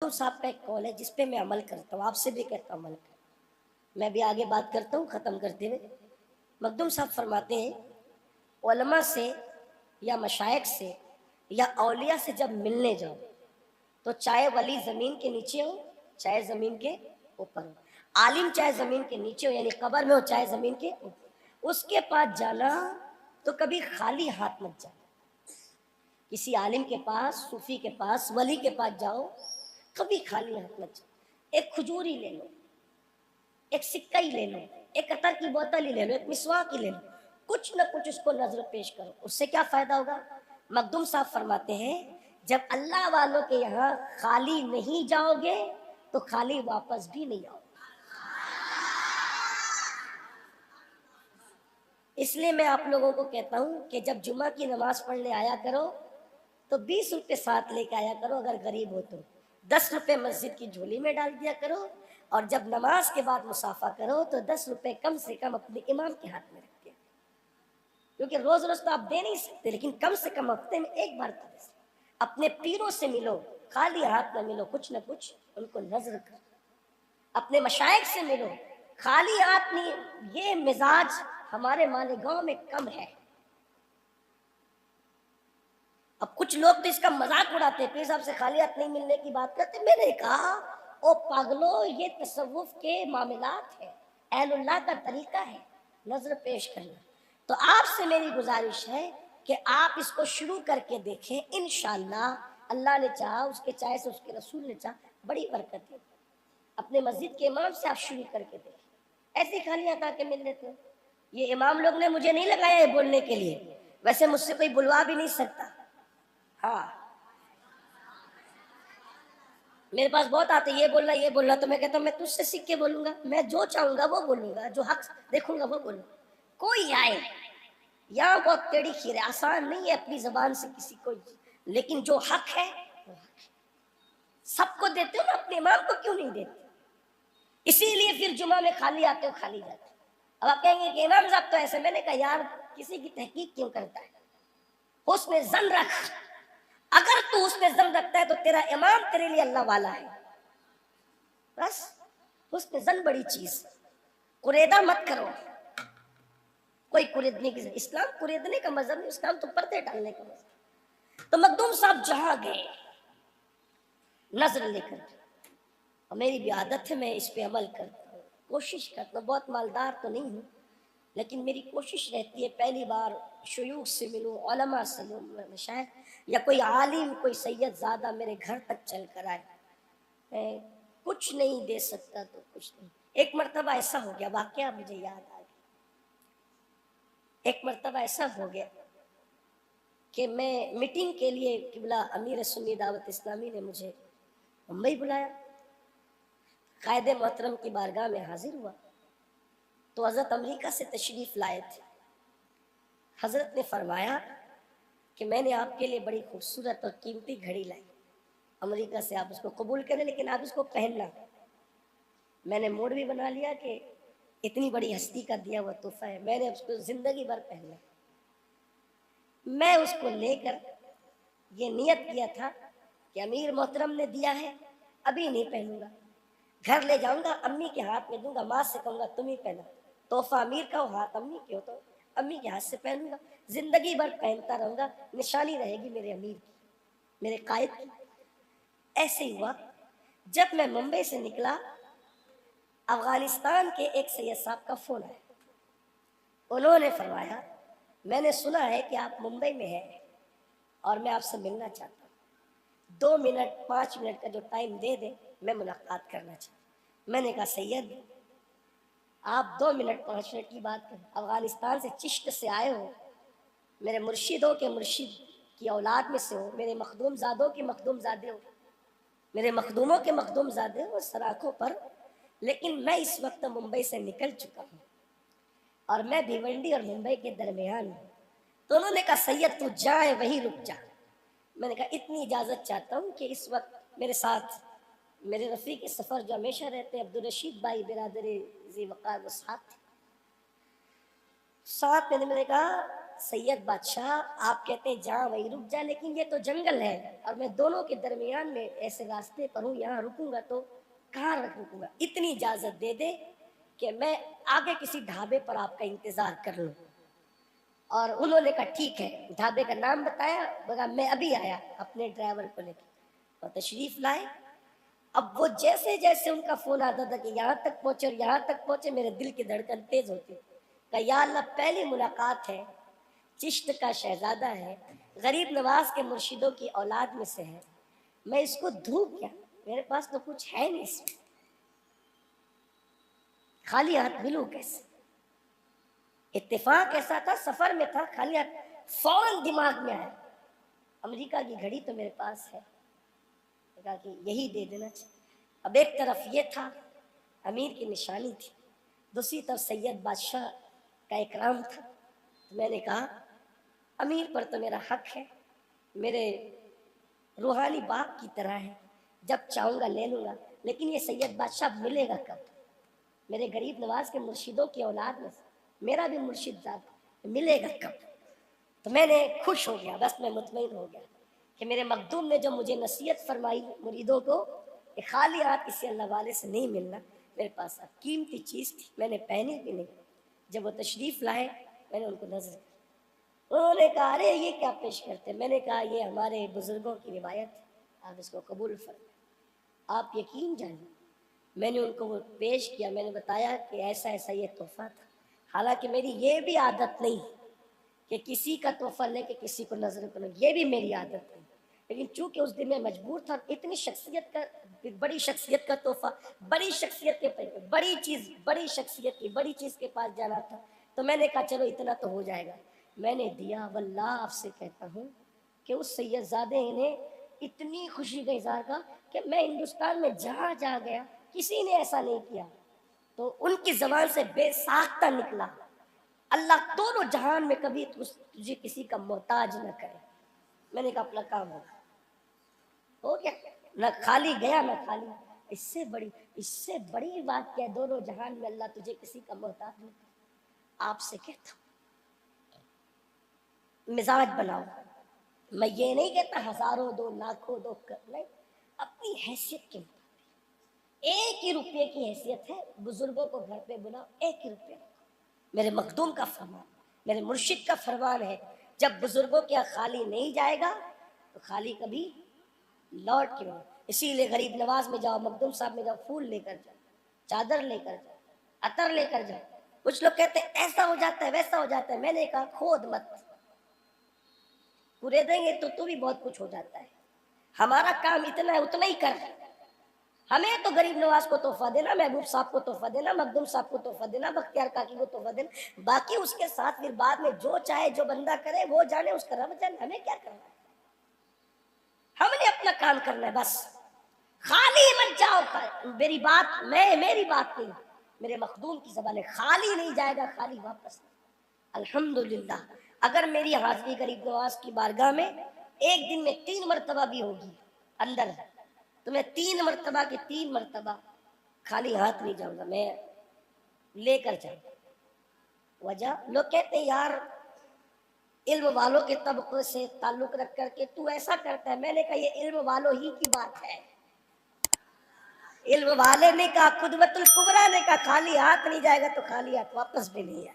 साहब का एक कॉल है जिस पे मैं अमल करता हूँ, आपसे भी कहता हूँ अमल कर। मैं भी आगे बात करता हूँ ख़त्म करते हुए। मखदूम साहब फरमाते हैं, उलमा से या मशाइख से या औलिया से जब मिलने जाओ तो चाहे वली ज़मीन के नीचे हो चाहे ज़मीन के ऊपर हो, आलिम चाहे ज़मीन के नीचे हो यानी कब्र में हो चाहे ज़मीन के ऊपर, उसके पास जाना तो कभी खाली हाथ मत जाना। किसी आलिम के पास, सूफी के पास, वली के पास जाओ, कभी खाली हाथ मत जाओ। एक खजूर ही ले लो, एक सिक्का ही ले लो, एक अतर की बोतल ही ले लो, एक मिसवाक ही ले लो, कुछ न कुछ उसको नजर पेश करो। उससे क्या फायदा होगा? मखदूम साहब फरमाते हैं, जब अल्लाह वालों के यहाँ खाली नहीं जाओगे तो खाली वापस भी नहीं आओगे। इसलिए मैं आप लोगों को कहता हूँ कि जब जुमा की नमाज पढ़ने आया करो तो 20 रुपये साथ लेके आया करो, अगर गरीब हो तो 10 रुपये मस्जिद की झोली में डाल दिया करो, और जब नमाज के बाद मुसाफा करो तो 10 रुपये कम से कम अपने इमाम के हाथ में रख दिया, क्योंकि रोज रोज तो आप दे नहीं सकते, लेकिन कम से कम हफ्ते में एक बार तो दे सकते। अपने पीरों से मिलो, खाली हाथ न मिलो, कुछ न कुछ उनको नजर करो। अपने मशाइख से मिलो, खाली हाथ नहीं। ये मिजाज हमारे मालेगांव में कम है। अब कुछ लोग तो इसका मजाक उड़ाते हैं, पीर साहब से खाली हाथ नहीं मिलने की बात करते। मैंने कहा, ओ पागलो, ये तसव्वुफ के मामलात है, अहलुल्लाह का तरीका है नजर पेश करना। तो आपसे मेरी गुजारिश है कि आप इसको शुरू करके देखें, इंशाअल्लाह अल्लाह ने चाहा, उसके चाहे से उसके रसूल ने चाहा, बड़ी बरकत है। अपने मस्जिद के इमाम से आप शुरू करके देखें। ऐसे खाली हाथ आके मिल लेते हो। ये इमाम लोग ने मुझे नहीं लगाया है बोलने के लिए, वैसे मुझसे कोई बुलवा भी नहीं सकता। हाँ, मेरे पास बहुत आते, ये बोलना, तो मैं कहता हूँ मैं तुझसे सीख के बोलूंगा, मैं जो चाहूंगा वो बोलूंगा, जो हक देखूंगा वो बोलूंगा। कोई आए, यहाँ बहुत टेढ़ी खीर है, आसान नहीं है अपनी जबान से किसी को, लेकिन जो हक है वो हक है। सबको देते हो ना, अपने इमाम को क्यों नहीं देते? इसीलिए फिर जुमा में खाली आते हो, खाली जाते हो। अब आप कहेंगे कि इमाम साहब तो ऐसे, मैंने कहा यार किसी की तहकीक क्यों करता है? उसमें जन रख, अगर तू उसमें जन रखता है तो तेरा इमाम तेरे लिए अल्लाह वाला है, बस। उसमें जन बड़ी चीज, कुरेदा मत करो। कोई कुरेदने की, इस्लाम कुरेदने का मजहब नहीं, इस्लाम तो पर्दे डालने का मजहब। तो मखदूम साहब जहां गए नजर लेकर, और मेरी भी आदत है, मैं इस पे अमल करता हूँ, कोशिश करता हूँ। बहुत मालदार तो नहीं हूँ, लेकिन मेरी कोशिश रहती है पहली बार शयूख से मिलूँ, उलमा से मिलूँ, मशाइख या कोई आलिम, कोई सैयद ज़्यादा मेरे घर तक चल कर आए। मैं कुछ नहीं दे सकता तो कुछ नहीं। एक मरतबा ऐसा हो गया, वाकया मुझे याद आ गया। एक मरतबा ऐसा हो गया कि मैं मीटिंग के लिए, किबला अमीर सुन्नी दावत इस्लामी ने मुझे मुंबई बुलाया, कायदे मोहतरम की बारगाह में हाजिर हुआ तो हज़रत अमेरिका से तशरीफ़ लाए थे। हज़रत ने फरमाया कि मैंने आपके लिए बड़ी खूबसूरत और कीमती घड़ी लाई, अमेरिका से, आप उसको कबूल करें लेकिन आप इसको पहनना। मैंने मूड भी बना लिया कि इतनी बड़ी हस्ती का दिया हुआ तोहफा है, मैंने उसको ज़िंदगी भर पहनना। मैं उसको लेकर ये नियत किया था कि अमीर मोहतरम ने दिया है, अभी नहीं पहनूंगा, घर ले जाऊंगा, अम्मी के हाथ में दूंगा, माँ से कहूंगा तुम ही पहना। तोहफा अमीर का हो, हाथ अम्मी के हो, तो अम्मी के हाथ से पहनूंगा, जिंदगी भर पहनता रहूंगा, निशानी रहेगी मेरे अमीर की, मेरे कायद की। ऐसे ही हुआ। जब मैं मुंबई से निकला, अफगानिस्तान के एक सैयद साहब का फोन आया। उन्होंने फरमाया, मैंने सुना है कि आप मुंबई में हैं और मैं आपसे मिलना चाहता हूँ, 2 मिनट 5 मिनट का जो टाइम दे दें, मैं मुलाकात करना चाहता हूँ। मैंने कहा सैयद, आप 2 मिनट 5 मिनट की बात करें, अफगानिस्तान से चिश्त से आए हो, मेरे मुर्शिदों के मुर्शिद की औलाद में से हो, मेरे मखदूम ज़ादों के मखदूम ज़ादे हो, मेरे मखदूमों के मखदूम ज़ादे हो सराखों पर, लेकिन मैं इस वक्त मुंबई से निकल चुका हूँ और मैं भिवंडी और मुंबई के दरमियान हूँ। तो उन्होंने कहा सैयद तू जाए वहीं रुक जा। मैंने कहा इतनी इजाज़त चाहता हूँ कि इस वक्त मेरे साथ मेरे रफ़ीक सफ़र जो हमेशा रहते हैं, अब्दुल रशीद भाई बिरादर जी वक़ार, वो साथ में। मैंने कहा سید بادشاہ آپ کہتے ہیں جہاں وہیں رک جا، لیکن یہ تو جنگل ہے اور میں دونوں کے درمیان میں ایسے راستے پر ہوں، یہاں رکوں گا تو کہاں رکوں گا؟ اتنی اجازت دے دے کہ میں آگے کسی ڈھابے پر آپ کا انتظار کر لوں۔ اور انہوں نے کہا ٹھیک ہے، ڈھابے کا نام بتایا، بولا میں ابھی آیا اپنے ڈرائیور کو لے کے، اور تشریف لائے۔ اب وہ جیسے جیسے ان کا فون آتا تھا کہ یہاں تک پہنچے اور یہاں تک پہنچے، میرے دل کی دھڑکن تیز ہوتی، کہ یا اللہ پہلی ملاقات ہے، چشت کا شہزادہ ہے، غریب نواز کے مرشدوں کی اولاد میں سے ہے، میں اس کو دھوں کیا؟ میرے پاس تو کچھ ہے نہیں، اس میں خالی ہاتھ ملوں کیسے؟ اتفاق ایسا تھا، سفر میں تھا، خالی ہاتھ فوراً دماغ میں آیا امریکہ کی گھڑی تو میرے پاس ہے، کہا کہ یہی دے دینا چاہیے۔ اب ایک طرف یہ تھا امیر کی نشانی تھی، دوسری طرف سید بادشاہ کا اکرام تھا۔ تو میں نے کہا امیر پر تو میرا حق ہے، میرے روحانی باپ کی طرح ہے، جب چاہوں گا لے لوں گا، لیکن یہ سید بادشاہ ملے گا کب؟ میرے غریب نواز کے مرشدوں کی اولاد میں میرا بھی مرشد ذات ملے گا کب؟ تو میں نے خوش ہو گیا، بس میں مطمئن ہو گیا کہ میرے مخدوم نے جو مجھے نصیحت فرمائی مریدوں کو کہ خالی ہاتھ کسی اللہ والے سے نہیں ملنا، میرے پاس اب قیمتی چیز تھی، میں نے پہنی بھی نہیں۔ جب وہ تشریف لائے میں نے ان کو نظر کی، انہوں نے کہا ارے یہ کیا پیش کرتے؟ میں نے کہا یہ ہمارے بزرگوں کی روایت ہے، آپ اس کو قبول فرمائیں، آپ یقین جانیں۔ میں نے ان کو وہ پیش کیا، میں نے بتایا کہ ایسا ایسا یہ تحفہ تھا، حالانکہ میری یہ بھی عادت نہیں کہ کسی کا تحفہ لے کے کسی کو نظر کروں، یہ بھی میری عادت نہیں، لیکن چونکہ اس دن میں مجبور تھا، اتنی شخصیت کا، بڑی شخصیت کا تحفہ، بڑی شخصیت کے بڑی چیز، بڑی شخصیت کی بڑی چیز کے پاس جانا تھا، تو میں نے کہا چلو اتنا تو ہو جائے گا، میں نے دیا۔ واللہ آپ سے کہتا ہوں کہ اس سید زادے نے اتنی خوشی کا اظہار کا کہ میں ہندوستان میں جہاں جہاں گیا کسی نے ایسا نہیں کیا، تو ان کی زبان سے بے ساختہ نکلا اللہ دونوں جہان میں کبھی تجھے کسی کا محتاج نہ کرے۔ میں نے کہا اپنا کام ہو گیا، نہ خالی گیا نہ خالی، اس سے بڑی بات کیا ہے، دونوں جہان میں اللہ تجھے کسی کا محتاج نہ کرے۔ آپ سے کہتا ہوں مزاج بناؤ، میں یہ نہیں کہتا ہزاروں دو لاکھوں دو نہیں، اپنی حیثیت کے مطابق ایک ہی روپے کی حیثیت ہے، بزرگوں کو گھر پہ بلاؤ، ایک ہی روپے، میرے مخدوم کا فرمان، میرے مرشد کا فرمان ہے، جب بزرگوں کے خالی نہیں جائے گا تو خالی کبھی لوٹ کے نہیں۔ اسی لیے غریب نواز میں جاؤ، مخدوم صاحب میں جاؤ، پھول لے کر جاؤ، چادر لے کر جاؤ، عطر لے کر جاؤ۔ کچھ لوگ کہتے ہیں ایسا ہو جاتا ہے ویسا ہو جاتا ہے، میں نے کہا کھود مت، پورے دیں گے تو بھی بہت کچھ ہو جاتا ہے، ہمارا کام اتنا ہے اتنا ہی کر، ہمیں تو غریب نواز کو تحفہ دینا، محبوب صاحب کو تحفہ دینا، مخدوم صاحب کو تحفہ دینا، بختیار کاکی کو تحفہ دینا، باقی اس کے ساتھ پھر بعد میں جو چاہے جو بندہ کرے وہ جانے، اس کا رب جانے، ہمیں کیا کرنا ہے، ہم نے اپنا کام کرنا ہے بس۔ خالی مت جاؤ، میری بات نہیں، میرے مخدوم کی زبان ہے، خالی نہیں جائے گا، خالی واپس نہیں۔ الحمدللہ اگر میری حاضری غریب نواز کی بارگاہ میں ایک دن میں 3 مرتبہ بھی ہوگی اندر، تو میں 3 مرتبہ کے 3 مرتبہ خالی ہاتھ نہیں جاؤں گا، میں لے کر جاؤں گا۔ وجہ لوگ کہتے ہیں یار علم والوں کے طبقے سے تعلق رکھ کر کے تو ایسا کرتا ہے، میں نے کہا یہ علم والوں ہی کی بات ہے، علم والے نے کہا، قدوۃ الکبریٰ نے کہا خالی ہاتھ نہیں جائے گا تو خالی ہاتھ واپس بھی نہیں آئے۔